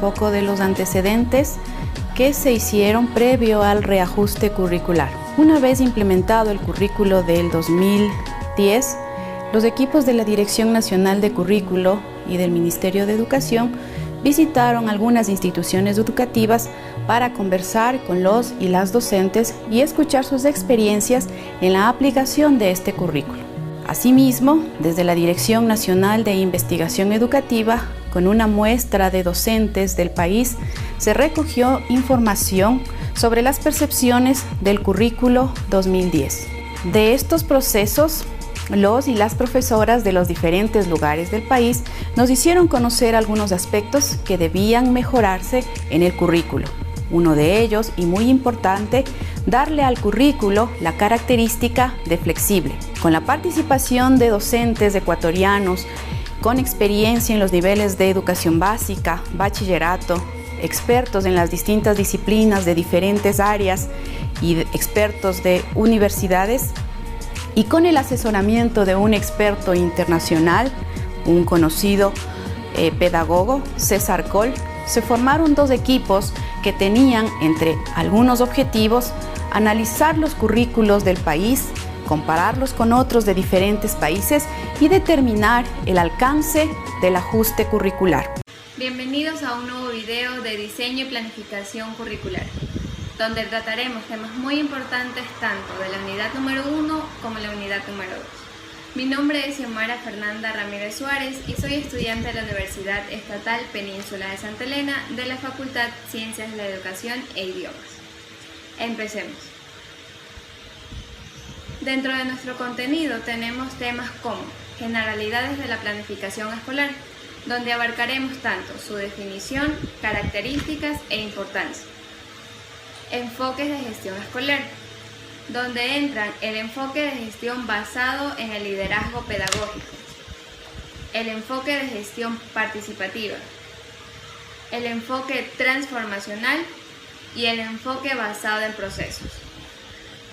poco de los antecedentes que se hicieron previo al reajuste curricular. Una vez implementado el currículo del 2010, los equipos de la Dirección Nacional de Currículo y del Ministerio de Educación visitaron algunas instituciones educativas para conversar con los y las docentes y escuchar sus experiencias en la aplicación de este currículo. Asimismo, desde la Dirección Nacional de Investigación Educativa, con una muestra de docentes del país, se recogió información sobre las percepciones del currículo 2010. De estos procesos, los y las profesoras de los diferentes lugares del país nos hicieron conocer algunos aspectos que debían mejorarse en el currículo. Uno de ellos, y muy importante, darle al currículo la característica de flexible. Con la participación de docentes ecuatorianos con experiencia en los niveles de educación básica, bachillerato, expertos en las distintas disciplinas de diferentes áreas y expertos de universidades, y con el asesoramiento de un experto internacional, un conocido pedagogo, César Coll, se formaron dos equipos que tenían, entre algunos objetivos, analizar los currículos del país, compararlos con otros de diferentes países y determinar el alcance del ajuste curricular. Bienvenidos a un nuevo video de diseño y planificación curricular, donde trataremos temas muy importantes tanto de la unidad número 1 como la unidad número 2. Mi nombre es Xiomara Fernanda Ramírez Suárez y soy estudiante de la Universidad Estatal Península de Santa Elena de la Facultad Ciencias de la Educación e Idiomas. Empecemos. Dentro de nuestro contenido tenemos temas como generalidades de la planificación escolar, donde abarcaremos tanto su definición, características e importancia. Enfoques de gestión escolar, donde entran el enfoque de gestión basado en el liderazgo pedagógico, el enfoque de gestión participativa, el enfoque transformacional y el enfoque basado en procesos.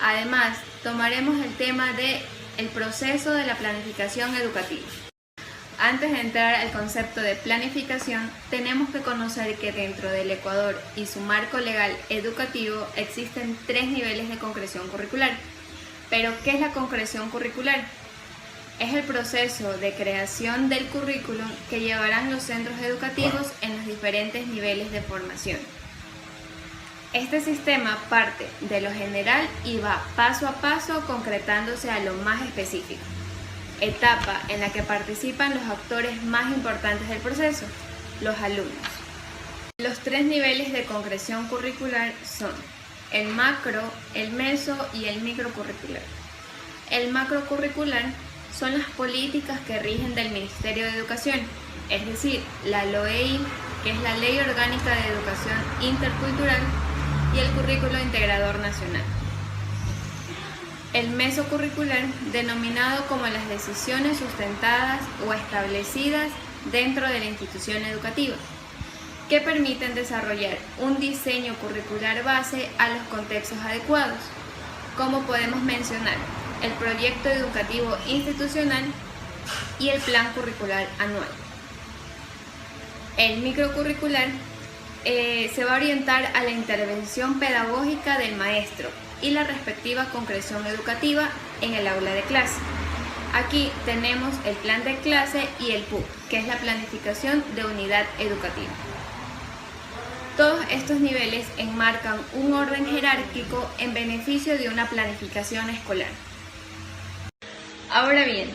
Además, tomaremos el tema del proceso de la planificación educativa. Antes de entrar al concepto de planificación, tenemos que conocer que dentro del Ecuador y su marco legal educativo existen 3 niveles de concreción curricular. ¿Pero qué es la concreción curricular? Es el proceso de creación del currículum que llevarán los centros educativos en los diferentes niveles de formación. Este sistema parte de lo general y va paso a paso concretándose a lo más específico. Etapa en la que participan los actores más importantes del proceso, los alumnos. Los 3 niveles de concreción curricular son el macro, el meso y el microcurricular. El macrocurricular son las políticas que rigen del Ministerio de Educación, es decir, la LOEI, que es la Ley Orgánica de Educación Intercultural, y el Currículo Integrador Nacional. El mesocurricular, denominado como las decisiones sustentadas o establecidas dentro de la institución educativa, que permiten desarrollar un diseño curricular base a los contextos adecuados, como podemos mencionar el proyecto educativo institucional y el plan curricular anual. El microcurricular se va a orientar a la intervención pedagógica del maestro y la respectiva concreción educativa en el aula de clase. Aquí tenemos el plan de clase y el PUC, que es la planificación de unidad educativa. Todos estos niveles enmarcan un orden jerárquico en beneficio de una planificación escolar. Ahora bien,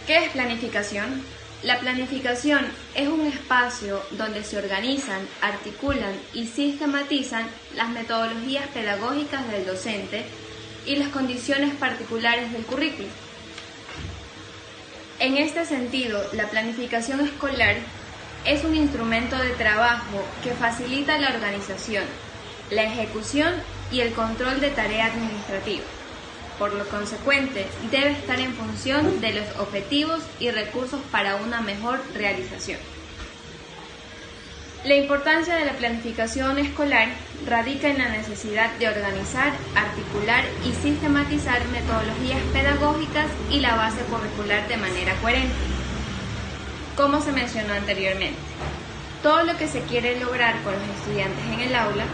¿qué es planificación? La planificación es un espacio donde se organizan, articulan y sistematizan las metodologías pedagógicas del docente y las condiciones particulares del currículo. En este sentido, la planificación escolar es un instrumento de trabajo que facilita la organización, la ejecución y el control de tarea administrativa. Por lo consecuente, debe estar en función de los objetivos y recursos para una mejor realización. La importancia de la planificación escolar radica en la necesidad de organizar, articular y sistematizar metodologías pedagógicas y la base curricular de manera coherente, como se mencionó anteriormente. Todo lo que se quiere lograr con los estudiantes en el aula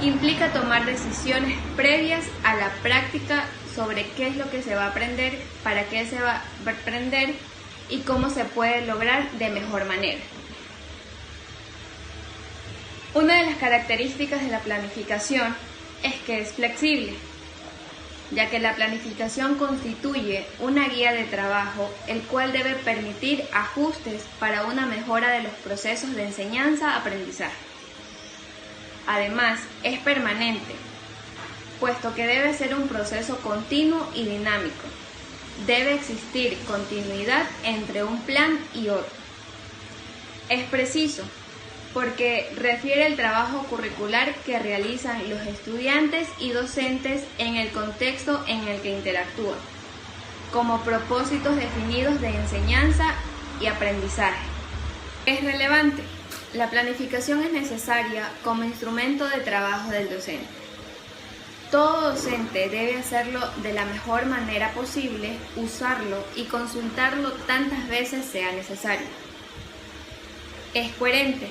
implica tomar decisiones previas a la práctica sobre qué es lo que se va a aprender, para qué se va a aprender y cómo se puede lograr de mejor manera. Una de las características de la planificación es que es flexible, ya que la planificación constituye una guía de trabajo, el cual debe permitir ajustes para una mejora de los procesos de enseñanza-aprendizaje. Además, es permanente, puesto que debe ser un proceso continuo y dinámico. Debe existir continuidad entre un plan y otro. Es preciso, porque refiere al trabajo curricular que realizan los estudiantes y docentes en el contexto en el que interactúan, como propósitos definidos de enseñanza y aprendizaje. Es relevante. La planificación es necesaria como instrumento de trabajo del docente. Todo docente debe hacerlo de la mejor manera posible, usarlo y consultarlo tantas veces sea necesario. Es coherente,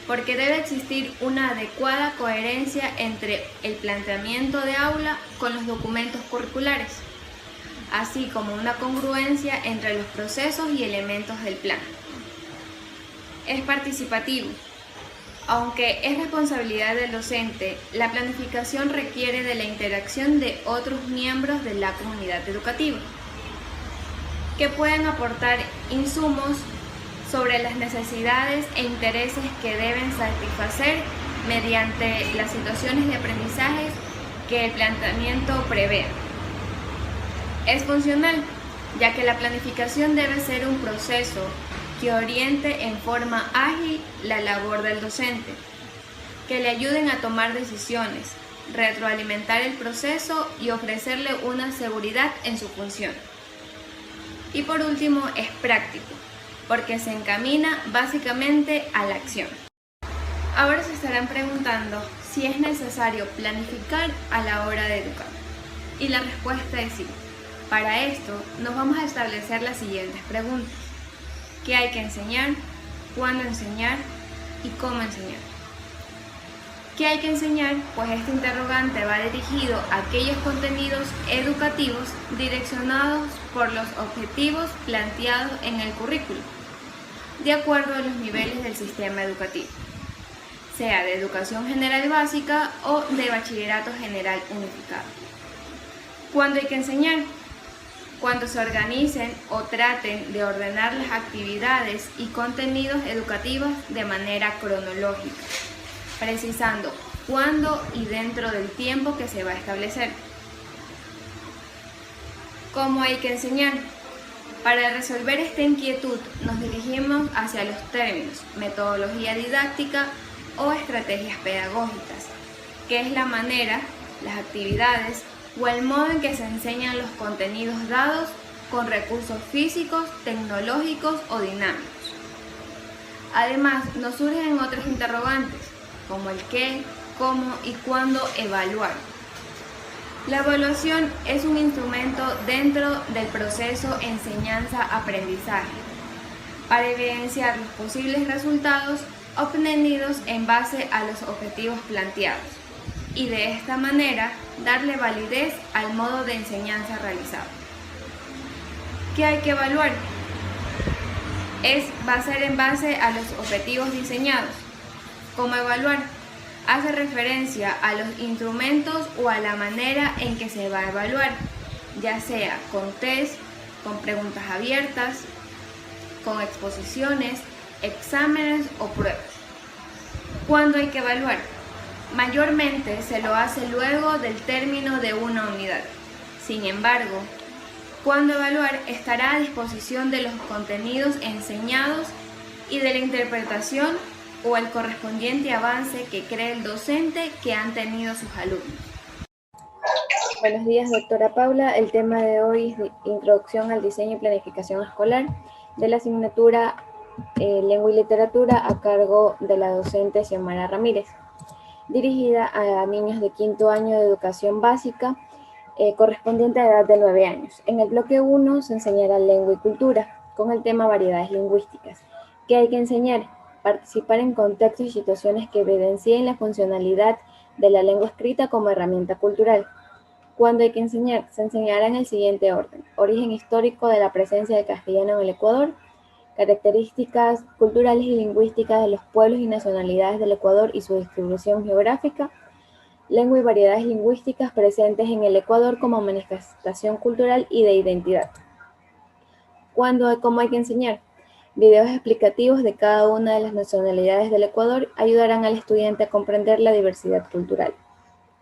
porque debe existir una adecuada coherencia entre el planteamiento de aula con los documentos curriculares, así como una congruencia entre los procesos y elementos del plan. Es participativo. Aunque es responsabilidad del docente, la planificación requiere de la interacción de otros miembros de la comunidad educativa, que pueden aportar insumos sobre las necesidades e intereses que deben satisfacer mediante las situaciones de aprendizaje que el planteamiento prevé. Es funcional, ya que la planificación debe ser un proceso que oriente en forma ágil la labor del docente, que le ayuden a tomar decisiones, retroalimentar el proceso y ofrecerle una seguridad en su función. Y por último, es práctico, porque se encamina básicamente a la acción. Ahora se estarán preguntando si es necesario planificar a la hora de educar. Y la respuesta es sí. Para esto nos vamos a establecer las siguientes preguntas. ¿Qué hay que enseñar? ¿Cuándo enseñar? ¿Y cómo enseñar? ¿Qué hay que enseñar? Pues este interrogante va dirigido a aquellos contenidos educativos direccionados por los objetivos planteados en el currículo, de acuerdo a los niveles del sistema educativo, sea de educación general básica o de bachillerato general unificado. ¿Cuándo hay que enseñar? Cuando se organicen o traten de ordenar las actividades y contenidos educativos de manera cronológica, precisando cuándo y dentro del tiempo que se va a establecer. ¿Cómo hay que enseñar? Para resolver esta inquietud nos dirigimos hacia los términos metodología didáctica o estrategias pedagógicas, que es la manera, las actividades o el modo en que se enseñan los contenidos dados con recursos físicos, tecnológicos o dinámicos. Además, nos surgen otros interrogantes, como el qué, cómo y cuándo evaluar. La evaluación es un instrumento dentro del proceso enseñanza-aprendizaje para evidenciar los posibles resultados obtenidos en base a los objetivos planteados y de esta manera darle validez al modo de enseñanza realizado. ¿Qué hay que evaluar? Va a ser en base a los objetivos diseñados. ¿Cómo evaluar? Hace referencia a los instrumentos o a la manera en que se va a evaluar, ya sea con test, con preguntas abiertas, con exposiciones, exámenes o pruebas. ¿Cuándo hay que evaluar? Mayormente se lo hace luego del término de una unidad. Sin embargo, cuándo evaluar estará a disposición de los contenidos enseñados y de la interpretación o el correspondiente avance que cree el docente que han tenido sus alumnos. Buenos días, doctora Paula. El tema de hoy es Introducción al Diseño y Planificación Escolar de la asignatura Lengua y Literatura a cargo de la docente Xiomara Ramírez, dirigida a niños de quinto año de educación básica correspondiente a edad de 9 años. En el bloque 1 se enseñará lengua y cultura con el tema variedades lingüísticas. ¿Qué hay que enseñar? Participar en contextos y situaciones que evidencien la funcionalidad de la lengua escrita como herramienta cultural. Cuando hay que enseñar, se enseñará en el siguiente orden: origen histórico de la presencia del castellano en el Ecuador, características culturales y lingüísticas de los pueblos y nacionalidades del Ecuador y su distribución geográfica, lengua y variedades lingüísticas presentes en el Ecuador como manifestación cultural y de identidad. ¿Cómo hay que enseñar? Videos explicativos de cada una de las nacionalidades del Ecuador ayudarán al estudiante a comprender la diversidad cultural.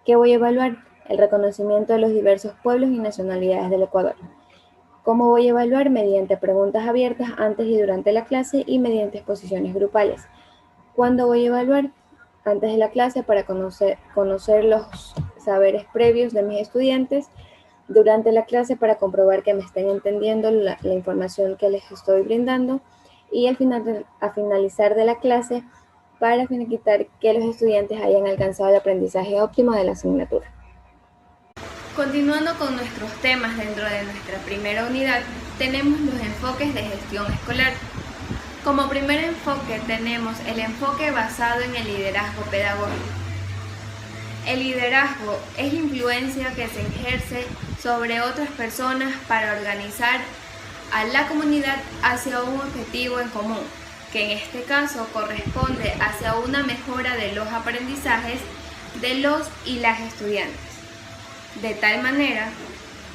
¿Qué voy a evaluar? El reconocimiento de los diversos pueblos y nacionalidades del Ecuador. ¿Cómo voy a evaluar? Mediante preguntas abiertas antes y durante la clase y mediante exposiciones grupales. ¿Cuándo voy a evaluar? Antes de la clase para conocer los saberes previos de mis estudiantes, durante la clase para comprobar que me estén entendiendo la información que les estoy brindando y a finalizar de la clase para finiquitar que los estudiantes hayan alcanzado el aprendizaje óptimo de la asignatura. Continuando con nuestros temas dentro de nuestra primera unidad, tenemos los enfoques de gestión escolar. Como primer enfoque tenemos el enfoque basado en el liderazgo pedagógico. El liderazgo es la influencia que se ejerce sobre otras personas para organizar a la comunidad hacia un objetivo en común, que en este caso corresponde hacia una mejora de los aprendizajes de los y las estudiantes. De tal manera,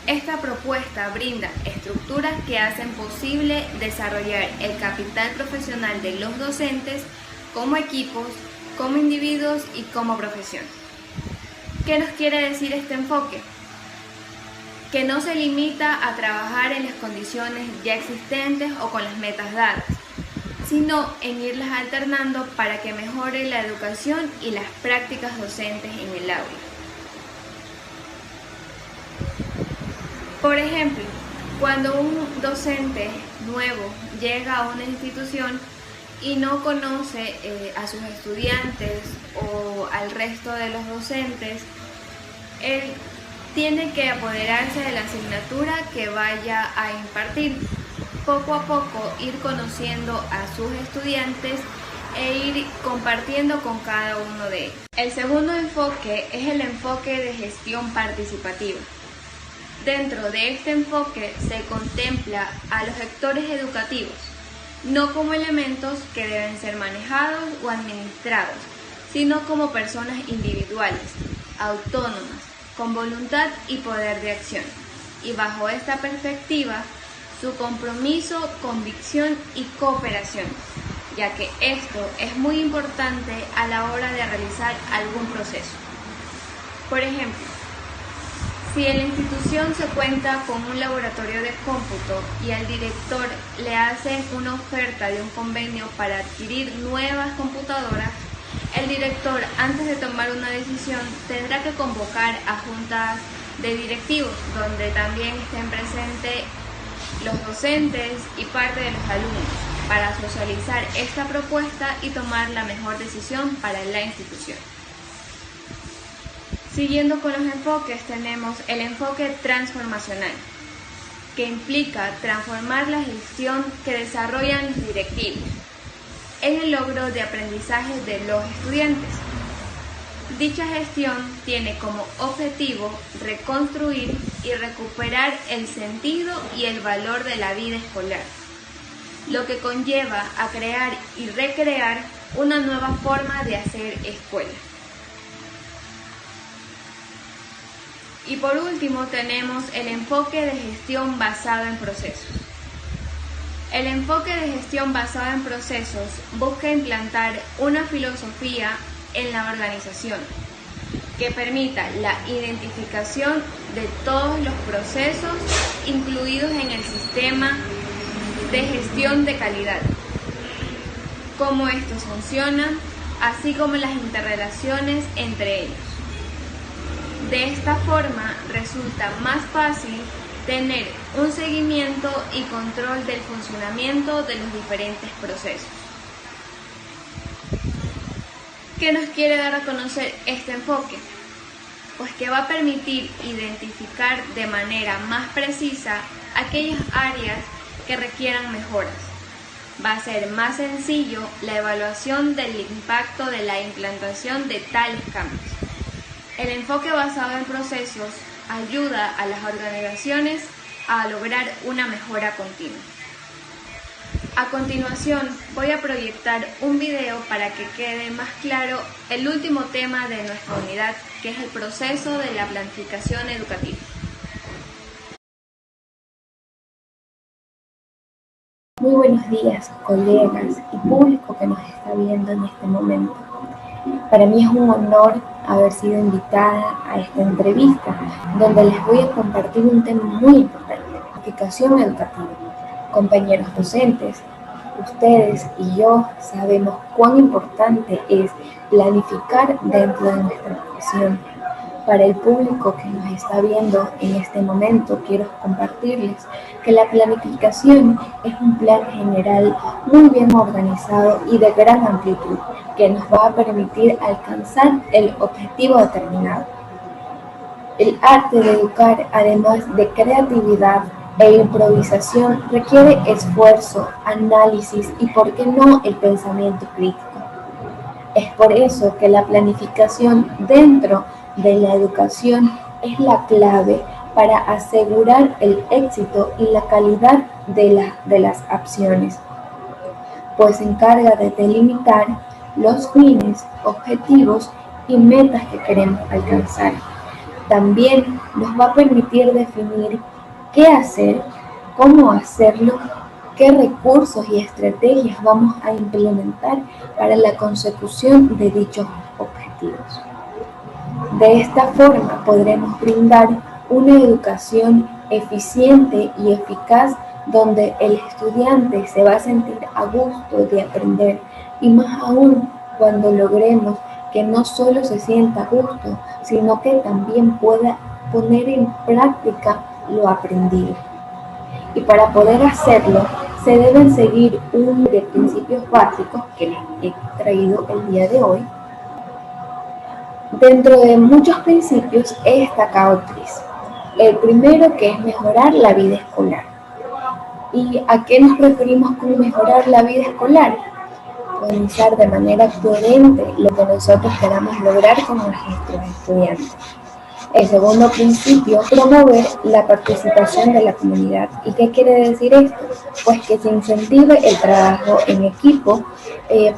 esta propuesta brinda estructuras que hacen posible desarrollar el capital profesional de los docentes como equipos, como individuos y como profesión. ¿Qué nos quiere decir este enfoque? Que no se limita a trabajar en las condiciones ya existentes o con las metas dadas, sino en irlas alternando para que mejore la educación y las prácticas docentes en el aula. Por ejemplo, cuando un docente nuevo llega a una institución y no conoce a sus estudiantes o al resto de los docentes, él tiene que apoderarse de la asignatura que vaya a impartir. Poco a poco ir conociendo a sus estudiantes e ir compartiendo con cada uno de ellos. El segundo enfoque es el enfoque de gestión participativa. Dentro de este enfoque se contempla a los sectores educativos, no como elementos que deben ser manejados o administrados, sino como personas individuales, autónomas, con voluntad y poder de acción. Y bajo esta perspectiva, su compromiso, convicción y cooperación, ya que esto es muy importante a la hora de realizar algún proceso. Por ejemplo, si en la institución se cuenta con un laboratorio de cómputo y al director le hacen una oferta de un convenio para adquirir nuevas computadoras, el director, antes de tomar una decisión, tendrá que convocar a juntas de directivos, donde también estén presentes los docentes y parte de los alumnos, para socializar esta propuesta y tomar la mejor decisión para la institución. Siguiendo con los enfoques, tenemos el enfoque transformacional, que implica transformar la gestión que desarrollan los directivos en el logro de aprendizaje de los estudiantes. Dicha gestión tiene como objetivo reconstruir y recuperar el sentido y el valor de la vida escolar, lo que conlleva a crear y recrear una nueva forma de hacer escuela. Y por último tenemos el enfoque de gestión basado en procesos. El enfoque de gestión basado en procesos busca implantar una filosofía en la organización que permita la identificación de todos los procesos incluidos en el sistema de gestión de calidad, cómo estos funcionan, así como las interrelaciones entre ellos. De esta forma resulta más fácil tener un seguimiento y control del funcionamiento de los diferentes procesos. ¿Qué nos quiere dar a conocer este enfoque? Pues que va a permitir identificar de manera más precisa aquellas áreas que requieran mejoras, va a ser más sencillo la evaluación del impacto de la implantación de tales cambios. El enfoque basado en procesos ayuda a las organizaciones a lograr una mejora continua. A continuación, voy a proyectar un video para que quede más claro el último tema de nuestra unidad, que es el proceso de la planificación educativa. Muy buenos días, colegas y público que nos está viendo en este momento. Para mí es un honor haber sido invitada a esta entrevista, donde les voy a compartir un tema muy importante: planificación educativa. Compañeros docentes, ustedes y yo sabemos cuán importante es planificar dentro de nuestra profesión. Para el público que nos está viendo en este momento, quiero compartirles que la planificación es un plan general muy bien organizado y de gran amplitud que nos va a permitir alcanzar el objetivo determinado. El arte de educar, además de creatividad e improvisación, requiere esfuerzo, análisis y, por qué no, el pensamiento crítico. Es por eso que la planificación dentro de la educación es la clave para asegurar el éxito y la calidad de las acciones, pues se encarga de delimitar los fines, objetivos y metas que queremos alcanzar. También nos va a permitir definir qué hacer, cómo hacerlo, qué recursos y estrategias vamos a implementar para la consecución de dichos objetivos. De esta forma podremos brindar una educación eficiente y eficaz, donde el estudiante se va a sentir a gusto de aprender, y más aún cuando logremos que no solo se sienta a gusto, sino que también pueda poner en práctica lo aprendido. Y para poder hacerlo, se deben seguir un de principios básicos que les he traído el día de hoy. Dentro de muchos principios he destacado tres. El primero, que es mejorar la vida escolar. ¿Y a qué nos referimos con mejorar la vida escolar? Organizar de manera coherente lo que nosotros queramos lograr con nuestros estudiantes. El segundo principio, promover la participación de la comunidad. ¿Y qué quiere decir esto? Pues que se incentive el trabajo en equipo.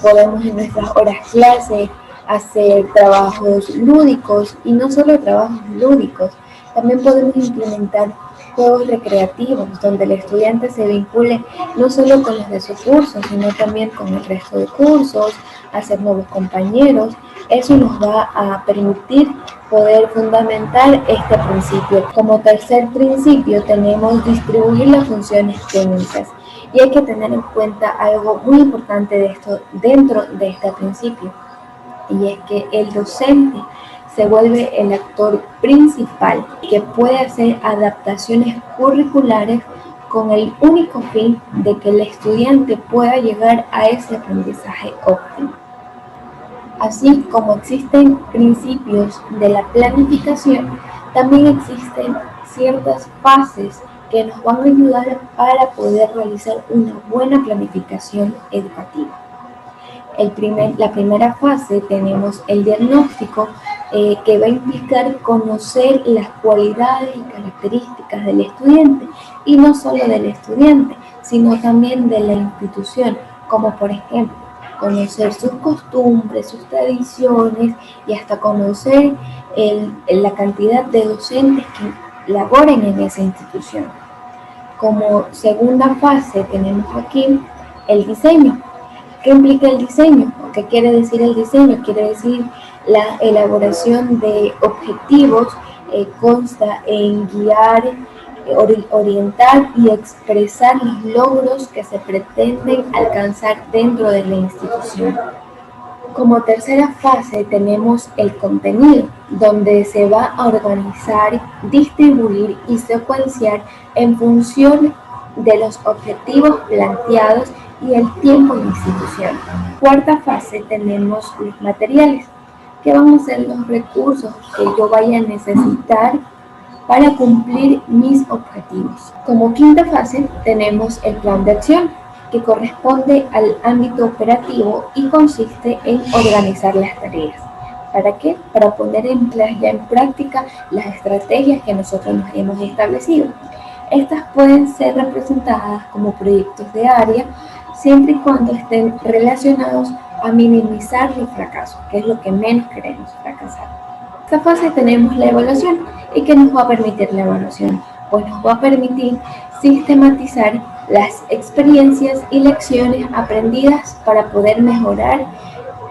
Podemos en nuestras horas clase hacer trabajos lúdicos, y no solo trabajos lúdicos, también podemos implementar juegos recreativos donde el estudiante se vincule no solo con los de su curso, sino también con el resto de cursos, hacer nuevos compañeros. Eso nos va a permitir poder fundamentar este principio. Como tercer principio tenemos distribuir las funciones técnicas, y hay que tener en cuenta algo muy importante de esto dentro de este principio, y es que el docente se vuelve el actor principal que puede hacer adaptaciones curriculares con el único fin de que el estudiante pueda llegar a ese aprendizaje óptimo. Así como existen principios de la planificación, también existen ciertas fases que nos van a ayudar para poder realizar una buena planificación educativa. La primera fase tenemos el diagnóstico, que va a implicar conocer las cualidades y características del estudiante, y no solo del estudiante, sino también de la institución, como por ejemplo conocer sus costumbres, sus tradiciones, y hasta conocer la cantidad de docentes que laboren en esa institución. Como segunda fase tenemos aquí el diseño. ¿Qué implica el diseño? ¿Qué quiere decir el diseño? Quiere decir la elaboración de objetivos, consta en guiar, orientar y expresar los logros que se pretenden alcanzar dentro de la institución. Como tercera fase tenemos el contenido, donde se va a organizar, distribuir y secuenciar en función de los objetivos planteados y el tiempo de institución. Cuarta fase tenemos los materiales, que van a ser los recursos que yo vaya a necesitar para cumplir mis objetivos. Como quinta fase tenemos el plan de acción, que corresponde al ámbito operativo y consiste en organizar las tareas. ¿Para qué? Para poner ya en práctica las estrategias que nosotros nos hemos establecido. Estas pueden ser representadas como proyectos de área, siempre y cuando estén relacionados a minimizar los fracasos, que es lo que menos queremos, fracasar. En esta fase tenemos la evaluación. ¿Y qué nos va a permitir la evaluación? Pues nos va a permitir sistematizar las experiencias y lecciones aprendidas para poder mejorar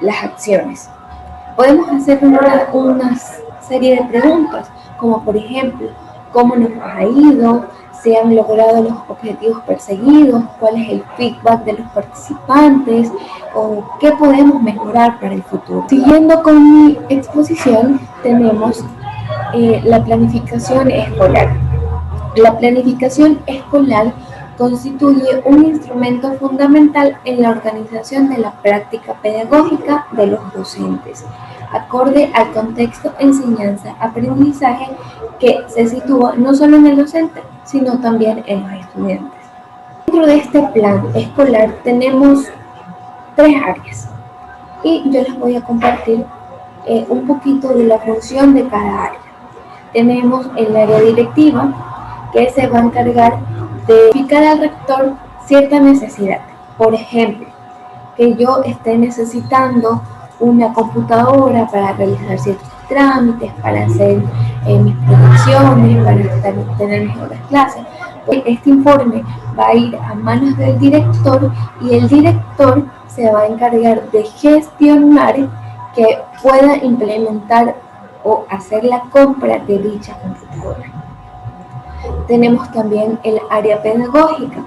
las acciones. Podemos hacer una serie de preguntas, como por ejemplo, ¿cómo nos ha ido? ¿Se han logrado los objetivos perseguidos? ¿Cuál es el feedback de los participantes? ¿O qué podemos mejorar para el futuro? Siguiendo con mi exposición, tenemos la planificación escolar. La planificación escolar constituye un instrumento fundamental en la organización de la práctica pedagógica de los docentes, acorde al contexto enseñanza-aprendizaje que se sitúa no solo en el docente, sino también en los estudiantes. Dentro de este plan escolar tenemos 3 áreas y yo les voy a compartir un poquito de la función de cada área. Tenemos el área directiva, que se va a encargar de indicar al rector cierta necesidad. Por ejemplo, que yo esté necesitando una computadora para realizar ciertos trámites, para hacer mis predicciones, para tener mejores clases. Pues este informe va a ir a manos del director y el director se va a encargar de gestionar que pueda implementar o hacer la compra de dicha computadora. Tenemos también el área pedagógica.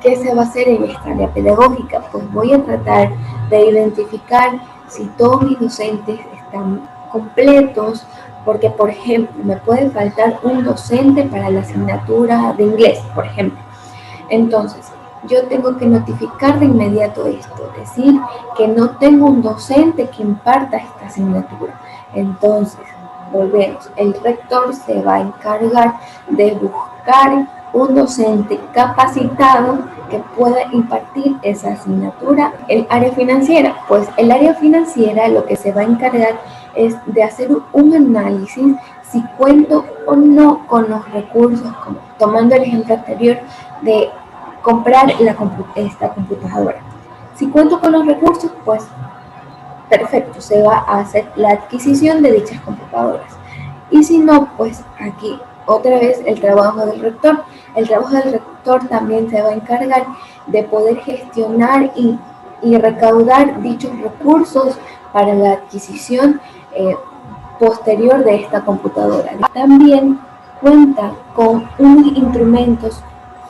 ¿Qué se va a hacer en esta área pedagógica? Pues voy a tratar de identificar si todos mis docentes están completos, porque por ejemplo me puede faltar un docente para la asignatura de inglés, por ejemplo. Entonces, yo tengo que notificar de inmediato esto, decir que no tengo un docente que imparta esta asignatura. Entonces, volvemos, el rector se va a encargar de buscar un docente capacitado que pueda impartir esa asignatura. El área financiera, pues el área financiera lo que se va a encargar es de hacer un análisis si cuento o no con los recursos, como tomando el ejemplo anterior de comprar esta computadora. Si cuento con los recursos, pues perfecto, se va a hacer la adquisición de dichas computadoras. Y si no, pues aquí otra vez el trabajo del rector. El trabajo del rector también se va a encargar de poder gestionar y recaudar dichos recursos para la adquisición posterior de esta computadora. También cuenta con unos instrumentos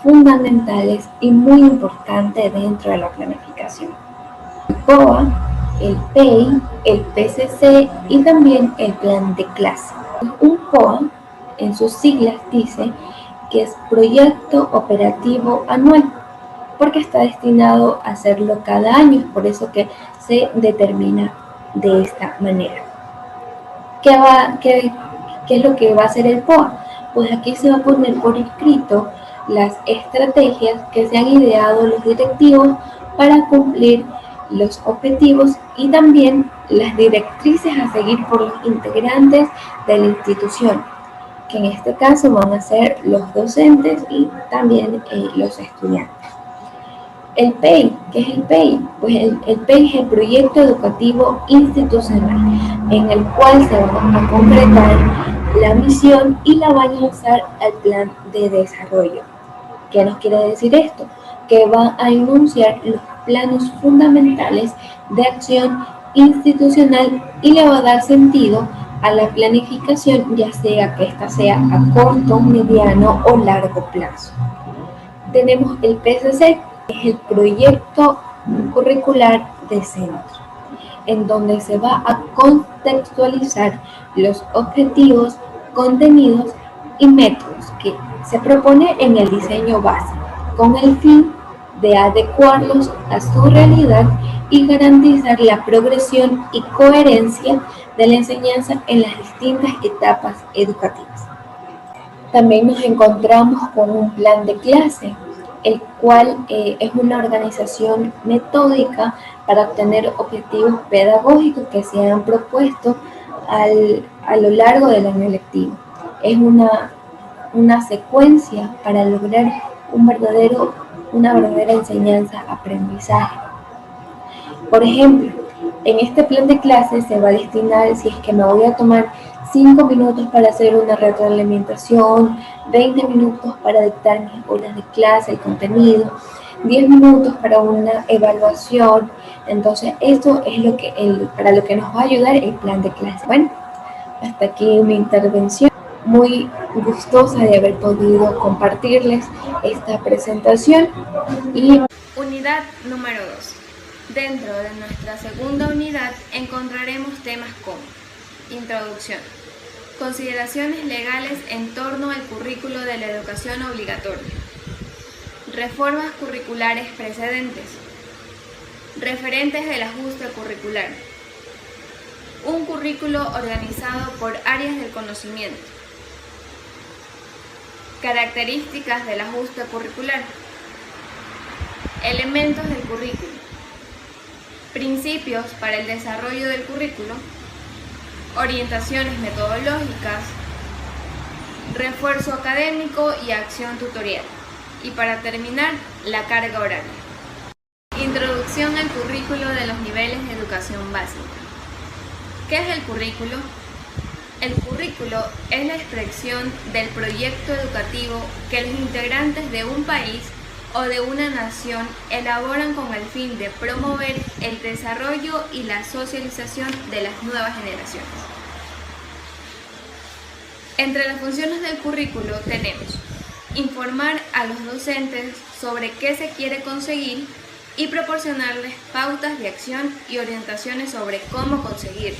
fundamentales y muy importantes dentro de la planificación: el POA, el PEI, el PCC y también el plan de clase. Un POA, en sus siglas, dice que es Proyecto Operativo Anual, porque está destinado a hacerlo cada año, por eso que se determina de esta manera. ¿Qué es lo que va a hacer el POA? Pues aquí se va a poner por escrito las estrategias que se han ideado los directivos para cumplir los objetivos y también las directrices a seguir por los integrantes de la institución, que en este caso van a ser los docentes y también los estudiantes. El PEI, ¿qué es el PEI? Pues el PEI es el Proyecto Educativo Institucional, en el cual se va a concretar la misión y la va a lanzar al plan de desarrollo. ¿Qué nos quiere decir esto? Que va a enunciar los planos fundamentales de acción institucional y le va a dar sentido a la planificación, ya sea que ésta sea a corto, mediano o largo plazo. Tenemos el PCC, que es el Proyecto Curricular de Centro, en donde se va a contextualizar los objetivos, contenidos y métodos que se propone en el diseño base, con el fin de adecuarlos a su realidad y garantizar la progresión y coherencia de la enseñanza en las distintas etapas educativas. También nos encontramos con un plan de clase. el cual es una organización metódica para obtener objetivos pedagógicos que se han propuesto a lo largo del año lectivo. Es una secuencia para lograr una verdadera enseñanza-aprendizaje. Por ejemplo, en este plan de clases se va a destinar, si es que me voy a tomar 5 minutos para hacer una retroalimentación, 20 minutos para dictar mis horas de clase, el contenido, 10 minutos para una evaluación. Entonces, esto es para lo que nos va a ayudar el plan de clase. Bueno, hasta aquí mi intervención. Muy gustosa de haber podido compartirles esta presentación. Unidad número 2. Dentro de nuestra segunda unidad encontraremos temas como Introducción, consideraciones legales en torno al currículo de la educación obligatoria, reformas curriculares precedentes, referentes del ajuste curricular, un currículo organizado por áreas del conocimiento, características del ajuste curricular, elementos del currículo, principios para el desarrollo del currículo, orientaciones metodológicas, refuerzo académico y acción tutorial. Y para terminar, la carga horaria. Introducción al currículo de los niveles de educación básica. ¿Qué es el currículo? El currículo es la expresión del proyecto educativo que los integrantes de un país o de una nación elaboran con el fin de promover el desarrollo y la socialización de las nuevas generaciones. Entre las funciones del currículo tenemos informar a los docentes sobre qué se quiere conseguir y proporcionarles pautas de acción y orientaciones sobre cómo conseguirlo.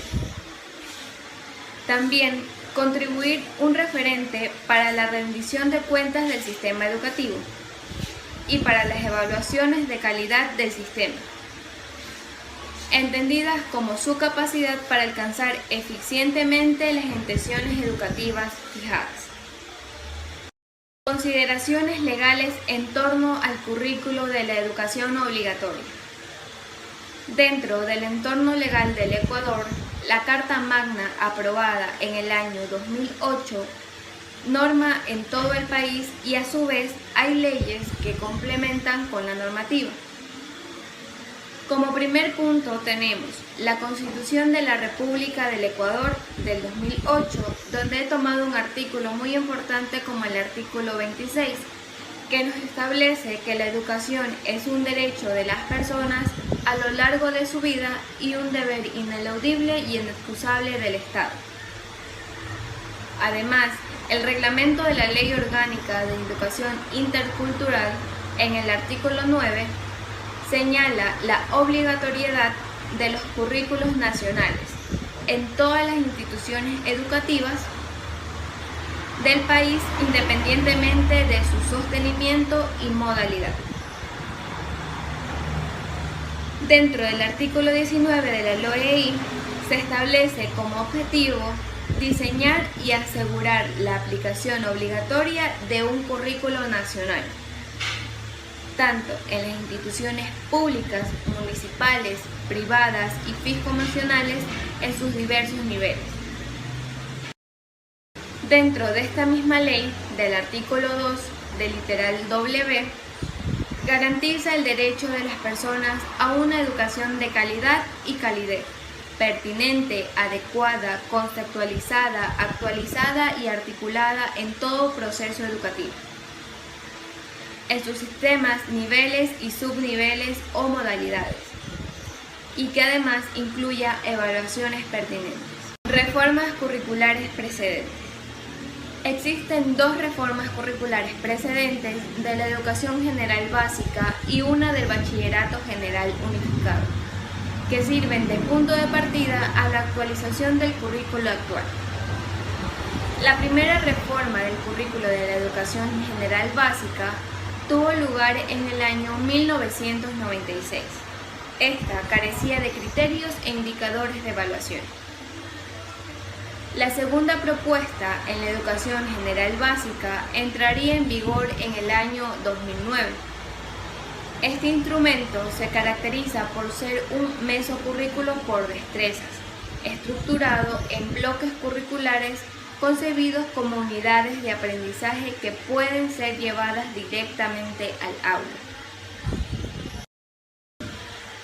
También contribuir un referente para la rendición de cuentas del sistema educativo y para las evaluaciones de calidad del sistema, entendidas como su capacidad para alcanzar eficientemente las intenciones educativas fijadas. Consideraciones legales en torno al currículo de la educación obligatoria. Dentro del entorno legal del Ecuador, la Carta Magna aprobada en el año 2008 norma en todo el país y a su vez hay leyes que complementan con la normativa. Como primer punto tenemos la Constitución de la República del Ecuador del 2008, donde he tomado un artículo muy importante como el artículo 26, que nos establece que la educación es un derecho de las personas a lo largo de su vida y un deber ineludible y inexcusable del Estado. Además, el reglamento de la Ley Orgánica de Educación Intercultural, en el artículo 9, señala la obligatoriedad de los currículos nacionales en todas las instituciones educativas del país, independientemente de su sostenimiento y modalidad. Dentro del artículo 19 de la LOEI se establece como objetivo diseñar y asegurar la aplicación obligatoria de un currículo nacional, tanto en las instituciones públicas, municipales, privadas y fisconacionales en sus diversos niveles. Dentro de esta misma ley, del artículo 2 del literal W, garantiza el derecho de las personas a una educación de calidad y calidez, pertinente, adecuada, contextualizada, actualizada y articulada en todo proceso educativo, en sus sistemas, niveles y subniveles o modalidades, y que además incluya evaluaciones pertinentes. Reformas curriculares precedentes. Existen dos reformas curriculares precedentes de la educación general básica y una del bachillerato general unificado, que sirven de punto de partida a la actualización del currículo actual. La primera reforma del currículo de la educación general básica tuvo lugar en el año 1996. Esta carecía de criterios e indicadores de evaluación. La segunda propuesta en la educación general básica entraría en vigor en el año 2009 Este instrumento se caracteriza por ser un mesocurrículo por destrezas, estructurado en bloques curriculares concebidos como unidades de aprendizaje que pueden ser llevadas directamente al aula.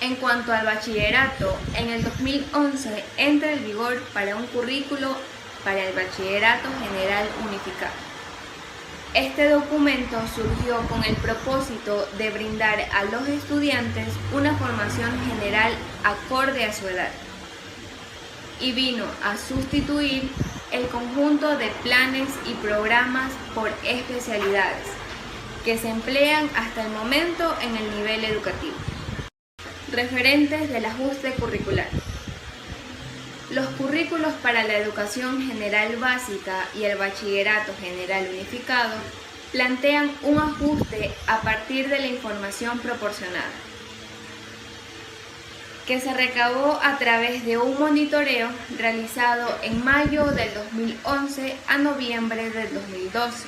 En cuanto al bachillerato, en el 2011 entra en vigor para un currículo para el Bachillerato General Unificado. Este documento surgió con el propósito de brindar a los estudiantes una formación general acorde a su edad y vino a sustituir el conjunto de planes y programas por especialidades que se emplean hasta el momento en el nivel educativo. Referentes del ajuste curricular. Los currículos para la educación general básica y el bachillerato general unificado plantean un ajuste a partir de la información proporcionada, que se recabó a través de un monitoreo realizado en mayo del 2011 a noviembre del 2012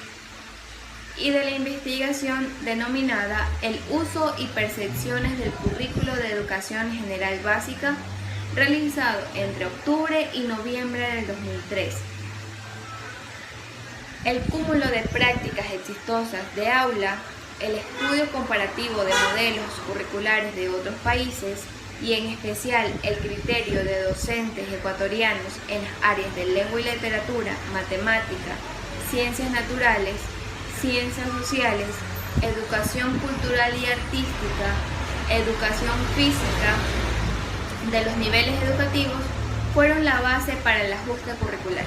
y de la investigación denominada El uso y percepciones del currículo de educación general básica, realizado entre octubre y noviembre del 2013. El cúmulo de prácticas exitosas de aula, el estudio comparativo de modelos curriculares de otros países y en especial el criterio de docentes ecuatorianos en las áreas de lengua y literatura, matemática, ciencias naturales, ciencias sociales, educación cultural y artística, educación física de los niveles educativos fueron la base para el ajuste curricular.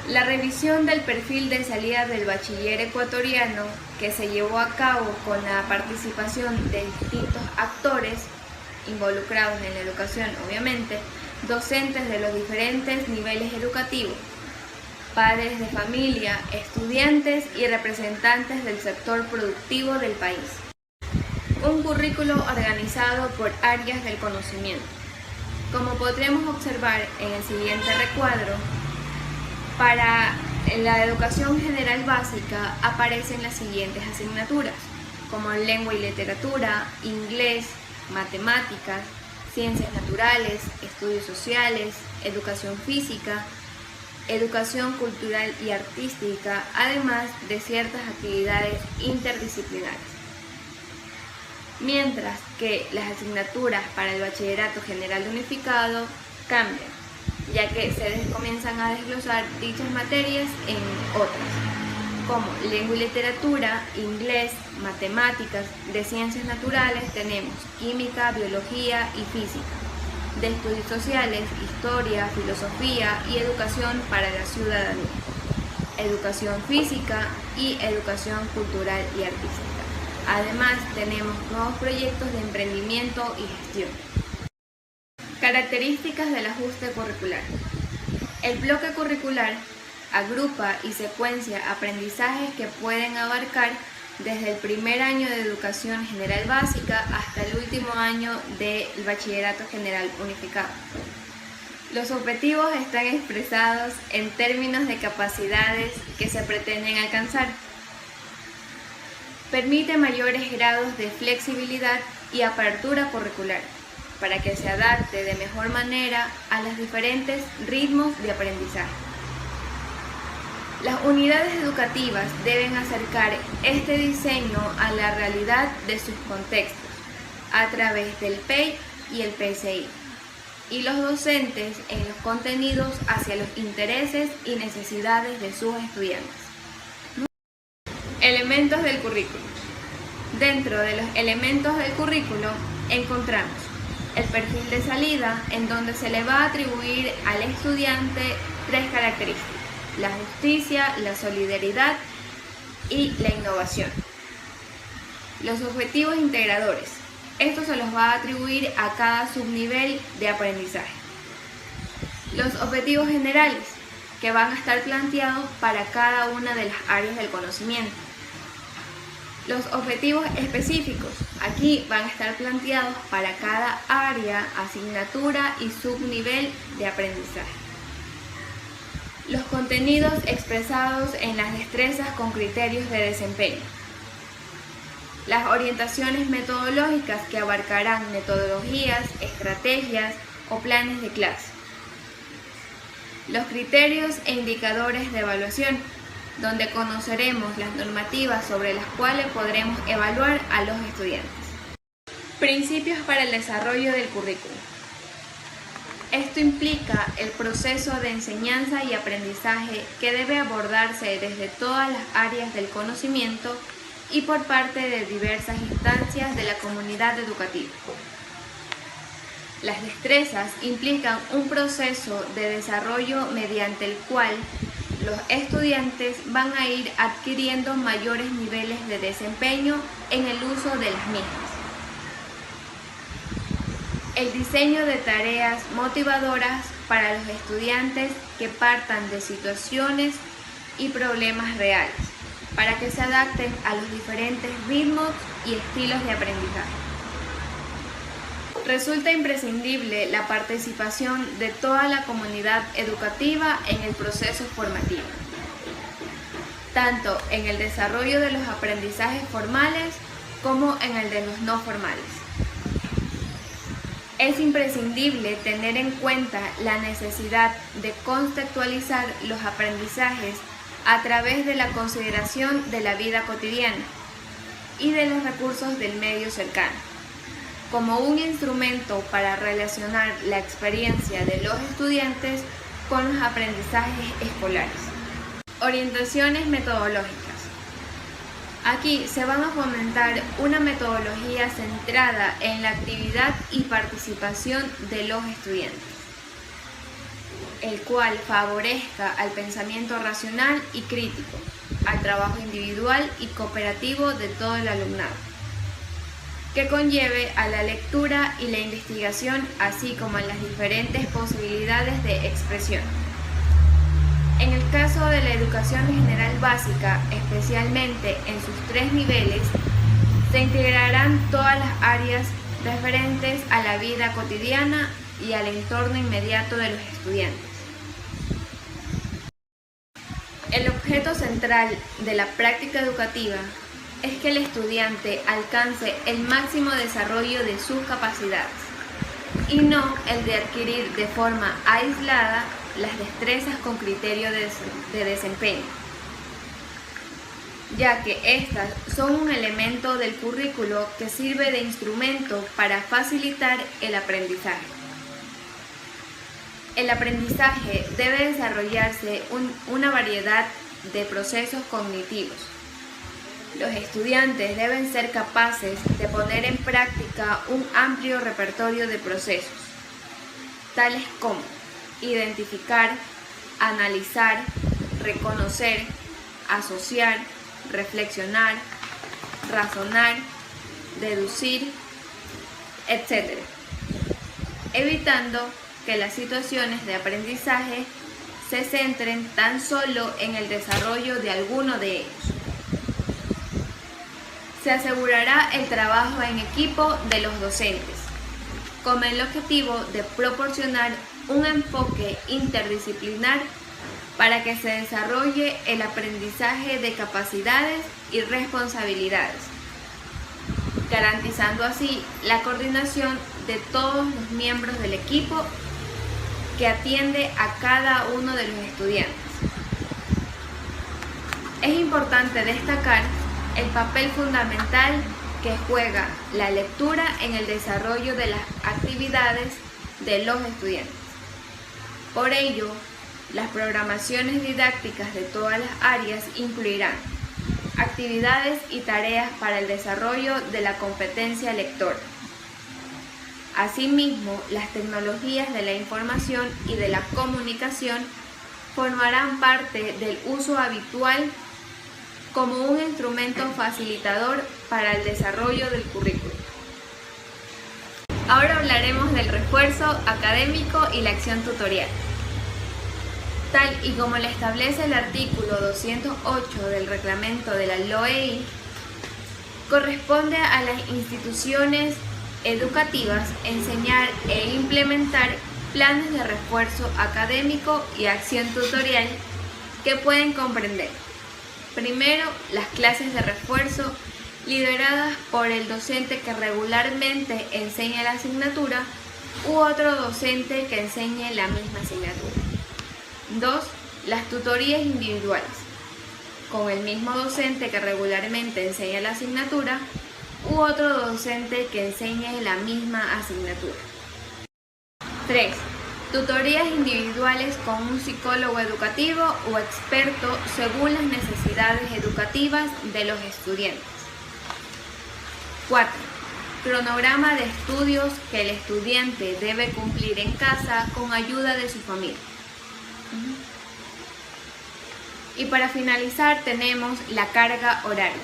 La revisión del perfil de salida del bachiller ecuatoriano, que se llevó a cabo con la participación de distintos actores involucrados en la educación, obviamente, docentes de los diferentes niveles educativos, padres de familia, estudiantes y representantes del sector productivo del país. Un currículo organizado por áreas del conocimiento. Como podremos observar en el siguiente recuadro, para la educación general básica aparecen las siguientes asignaturas, como lengua y literatura, inglés, matemáticas, ciencias naturales, estudios sociales, educación física, educación cultural y artística, además de ciertas actividades interdisciplinares. Mientras que las asignaturas para el bachillerato general unificado cambian, ya que se comienzan a desglosar dichas materias en otras, como lengua y literatura, inglés, matemáticas. De ciencias naturales tenemos química, biología y física. De estudios sociales, historia, filosofía y educación para la ciudadanía, educación física y educación cultural y artística. Además, tenemos nuevos proyectos de emprendimiento y gestión. Características del ajuste curricular. El bloque curricular agrupa y secuencia aprendizajes que pueden abarcar desde el primer año de educación general básica hasta el último año del bachillerato general unificado. Los objetivos están expresados en términos de capacidades que se pretenden alcanzar. Permite mayores grados de flexibilidad y apertura curricular para que se adapte de mejor manera a los diferentes ritmos de aprendizaje. Las unidades educativas deben acercar este diseño a la realidad de sus contextos a través del PEI y el PCI, y los docentes en los contenidos hacia los intereses y necesidades de sus estudiantes. Elementos del currículo. Dentro de los elementos del currículo encontramos el perfil de salida, en donde se le va a atribuir al estudiante 3 características: la justicia, la solidaridad y la innovación. Los objetivos integradores. Esto se los va a atribuir a cada subnivel de aprendizaje. Los objetivos generales, que van a estar planteados para cada una de las áreas del conocimiento. Los objetivos específicos, aquí van a estar planteados para cada área, asignatura y subnivel de aprendizaje. Los contenidos expresados en las destrezas con criterios de desempeño. Las orientaciones metodológicas, que abarcarán metodologías, estrategias o planes de clase. Los criterios e indicadores de evaluación, donde conoceremos las normativas sobre las cuales podremos evaluar a los estudiantes. Principios para el desarrollo del currículo. Esto implica el proceso de enseñanza y aprendizaje que debe abordarse desde todas las áreas del conocimiento y por parte de diversas instancias de la comunidad educativa. Las destrezas implican un proceso de desarrollo mediante el cual los estudiantes van a ir adquiriendo mayores niveles de desempeño en el uso de las mismas. El diseño de tareas motivadoras para los estudiantes que partan de situaciones y problemas reales, para que se adapten a los diferentes ritmos y estilos de aprendizaje. Resulta imprescindible la participación de toda la comunidad educativa en el proceso formativo, tanto en el desarrollo de los aprendizajes formales como en el de los no formales. Es imprescindible tener en cuenta la necesidad de contextualizar los aprendizajes a través de la consideración de la vida cotidiana y de los recursos del medio cercano, como un instrumento para relacionar la experiencia de los estudiantes con los aprendizajes escolares. Orientaciones metodológicas. Aquí se van a fomentar una metodología centrada en la actividad y participación de los estudiantes, el cual favorezca al pensamiento racional y crítico, al trabajo individual y cooperativo de todo el alumnado, que conlleve a la lectura y la investigación, así como a las diferentes posibilidades de expresión. En el caso de la educación general básica, especialmente en sus 3 niveles, se integrarán todas las áreas referentes a la vida cotidiana y al entorno inmediato de los estudiantes. El objeto central de la práctica educativa es que el estudiante alcance el máximo desarrollo de sus capacidades y no el de adquirir de forma aislada las destrezas con criterio de desempeño, ya que estas son un elemento del currículo que sirve de instrumento para facilitar el aprendizaje. El aprendizaje debe desarrollarse una variedad de procesos cognitivos. Los estudiantes deben ser capaces de poner en práctica un amplio repertorio de procesos, tales como identificar, analizar, reconocer, asociar, reflexionar, razonar, deducir, etc., evitando que las situaciones de aprendizaje se centren tan solo en el desarrollo de alguno de ellos. Se asegurará el trabajo en equipo de los docentes, con el objetivo de proporcionar un enfoque interdisciplinar para que se desarrolle el aprendizaje de capacidades y responsabilidades, garantizando así la coordinación de todos los miembros del equipo que atiende a cada uno de los estudiantes. Es importante destacar el papel fundamental que juega la lectura en el desarrollo de las actividades de los estudiantes. Por ello, las programaciones didácticas de todas las áreas incluirán actividades y tareas para el desarrollo de la competencia lectora. Asimismo, las tecnologías de la información y de la comunicación formarán parte del uso habitual como un instrumento facilitador para el desarrollo del currículo. Ahora hablaremos del refuerzo académico y la acción tutorial. Tal y como le establece el artículo 208 del reglamento de la LOEI, corresponde a las instituciones educativas enseñar e implementar planes de refuerzo académico y acción tutorial que pueden comprender, primero, las clases de refuerzo lideradas por el docente que regularmente enseña la asignatura u otro docente que enseñe la misma asignatura. 2. Las tutorías individuales, con el mismo docente que regularmente enseña la asignatura u otro docente que enseñe la misma asignatura. 3. Tutorías individuales con un psicólogo educativo o experto según las necesidades educativas de los estudiantes. 4. Cronograma de estudios que el estudiante debe cumplir en casa con ayuda de su familia. Y para finalizar tenemos la carga horaria.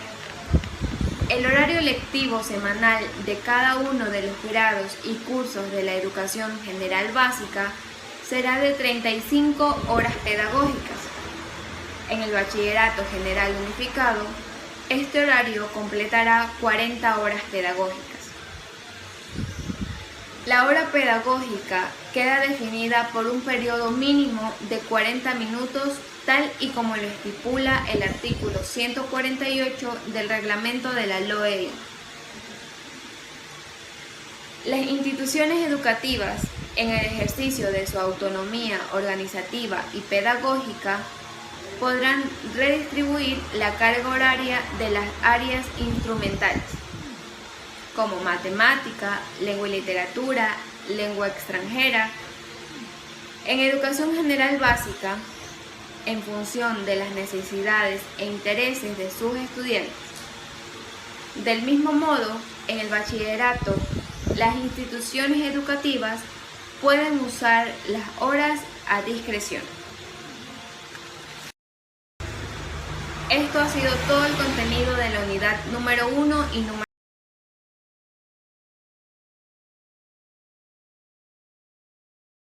El horario lectivo semanal de cada uno de los grados y cursos de la educación general básica será de 35 horas pedagógicas. En el bachillerato general unificado, este horario completará 40 horas pedagógicas. La hora pedagógica queda definida por un periodo mínimo de 40 minutos, tal y como lo estipula el artículo 148 del reglamento de la LOEDI. Las instituciones educativas, en el ejercicio de su autonomía organizativa y pedagógica, podrán redistribuir la carga horaria de las áreas instrumentales, como matemática, lengua y literatura, lengua extranjera. En educación general básica, en función de las necesidades e intereses de sus estudiantes. Del mismo modo, en el bachillerato, las instituciones educativas pueden usar las horas a discreción. Esto ha sido todo el contenido de la unidad número 1 y número